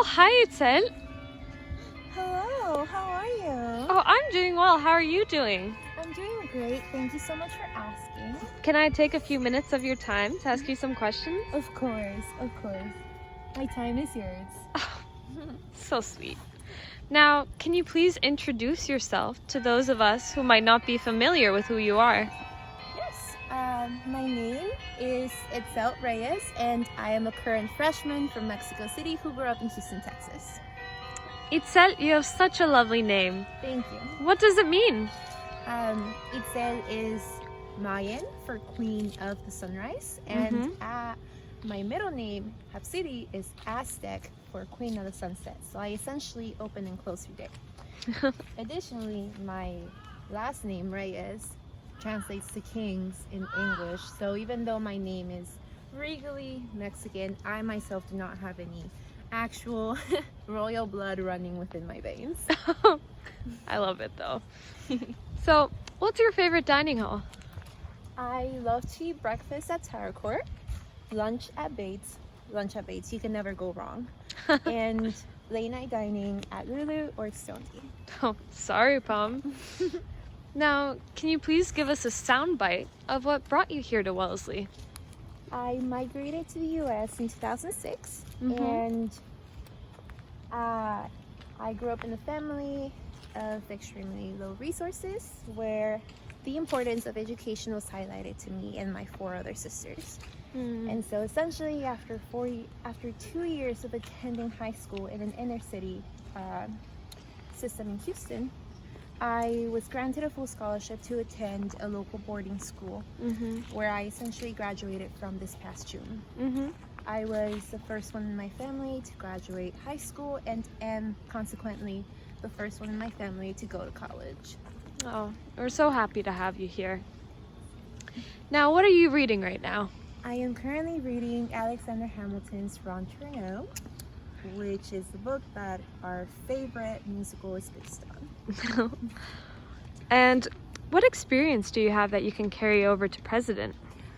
Oh, hi, Itzelt. Hello, how are you? Oh, I'm doing well. How are you doing? I'm doing great. Thank you so much for asking. Can I take a few minutes of your time to ask you some questions? Of course, of course. My time is yours. So sweet. Now, can you please introduce yourself to those of us who might not be familiar with who you are? Yes, my name is Itzelt Reyes, and I am a current freshman from Mexico City who grew up in Houston, Texas. Itzelt, you have such a lovely name. Thank you. What does it mean? Itzelt is Mayan for Queen of the Sunrise, and my middle name, Hapsidi, is Aztec for Queen of the Sunset. So I essentially open and close your day. Additionally, my last name, Reyes, translates to kings in English. So even though my name is regally Mexican, I myself do not have any actual royal blood running within my veins. I love it though. So, what's your favorite dining hall? I love to eat breakfast at Tower Court, lunch at Bates, you can never go wrong, and late night dining at Lulu or Stoney. Oh, sorry, Pom. Now, can you please give us a soundbite of what brought you here to Wellesley? I migrated to the U.S. in 2006, and I grew up in a family of extremely low resources where the importance of education was highlighted to me and my 4 other sisters. And so essentially after 2 years of attending high school in an inner city system in Houston, I was granted a full scholarship to attend a local boarding school where I essentially graduated from this past June. I was the first one in my family to graduate high school and am consequently the first one in my family to go to college. Oh, we're so happy to have you here. Now, what are you reading right now? I am currently reading Alexander Hamilton's Ron Chernow, which is the book that our favorite musical is based on. And what experience do you have that you can carry over to President?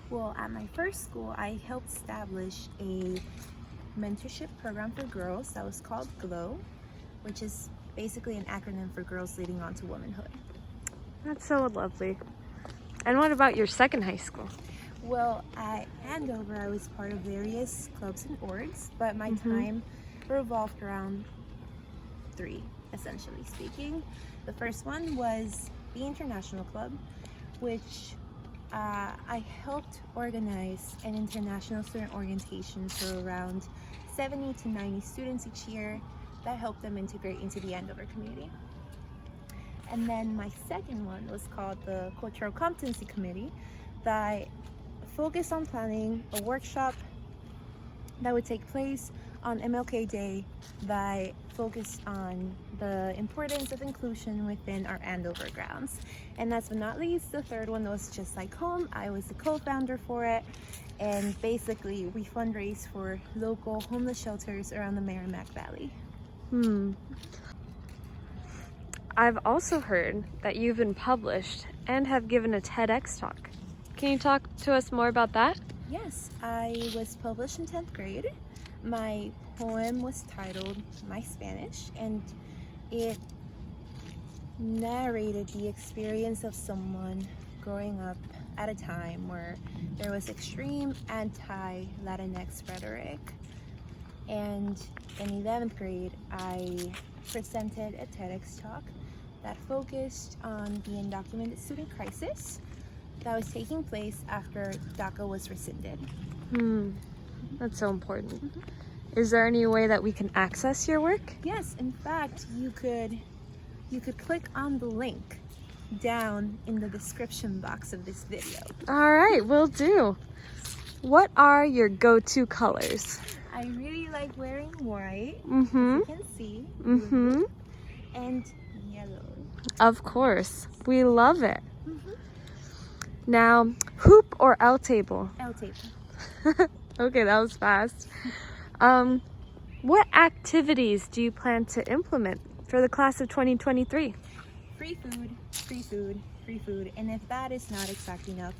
Well, at my first school, I helped establish a mentorship program for girls that was called GLOW, which is basically an acronym for Girls Leading On to Womanhood. That's so lovely. And what about your second high school? Well, at Andover, I was part of various clubs and orgs, but my time revolved around 3, essentially speaking. The first one was the International Club, which I helped organize an international student orientation for around 70 to 90 students each year that helped them integrate into the Andover community. And then my second one was called the Cultural Competency Committee that focused on planning a workshop that would take place on MLK Day that focused on the importance of inclusion within our Andover grounds. And last but not least, the third one was Just Like Home. I was the co-founder for it, and basically we fundraise for local homeless shelters around the Merrimack Valley. I've also heard that you've been published and have given a TEDx talk. Can you talk to us more about that? Yes, I was published in 10th grade. My poem was titled My Spanish, and it narrated the experience of someone growing up at a time where there was extreme anti-Latinx rhetoric. And in 11th grade, I presented a TEDx talk that focused on the undocumented student crisis that was taking place after DACA was rescinded. That's so important. Is there any way that we can access your work? Yes, in fact, you could click on the link down in the description box of this video. All right, will do. What are your go-to colors? I really like wearing white, as you can see, and yellow. Of course, we love it. Now, hoop or L table? L table. Okay, that was fast. What activities do you plan to implement for the class of 2023? Free food, free food, free food, and if that is not exact enough,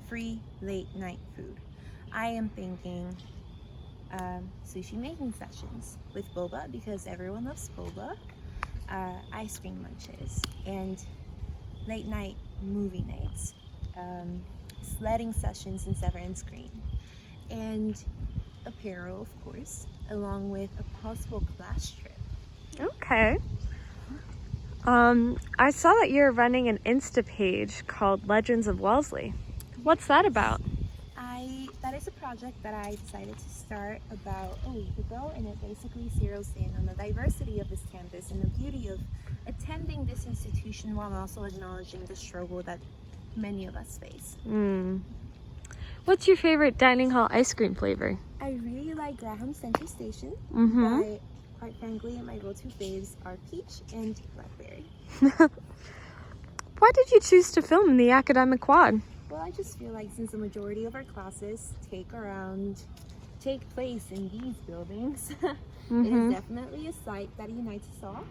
free late night food. I am thinking sushi making sessions with boba, because everyone loves boba, ice cream lunches, and late night movie nights, sledding sessions in Severance Green, and apparel, of course, along with a possible class trip. Okay. I saw that you're running an Insta page called Legends of Wellesley. What's that about? That is a project that I decided to start about a week ago, and it basically zeroes in on the diversity of this campus and the beauty of attending this institution while also acknowledging the struggle that many of us face. What's your favorite dining hall ice cream flavor? I really like Graham Central Station, but quite frankly, my go-to faves are peach and blackberry. Why did you choose to film in the academic quad? Well, I just feel like since the majority of our classes take place in these buildings, it is definitely a site that unites us all.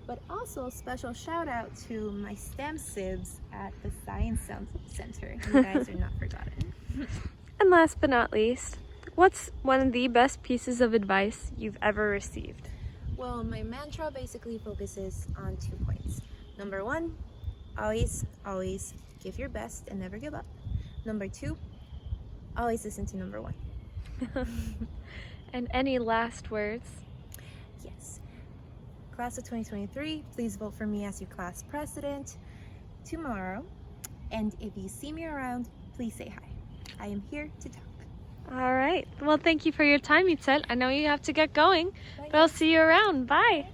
But also a special shout out to my STEM sibs at the Science Center. You guys are not forgotten. And last but not least, what's one of the best pieces of advice you've ever received? Well, my mantra basically focuses on 2 points. Number 1, always give your best and never give up. Number 2, always listen to number 1. And any last words? Yes. Class of 2023, please vote for me as your class president tomorrow. And if you see me around, please say hi. I am here to talk. All right. Well, thank you for your time, Itzelt. I know you have to get going, Bye. but I'll see you around. Bye.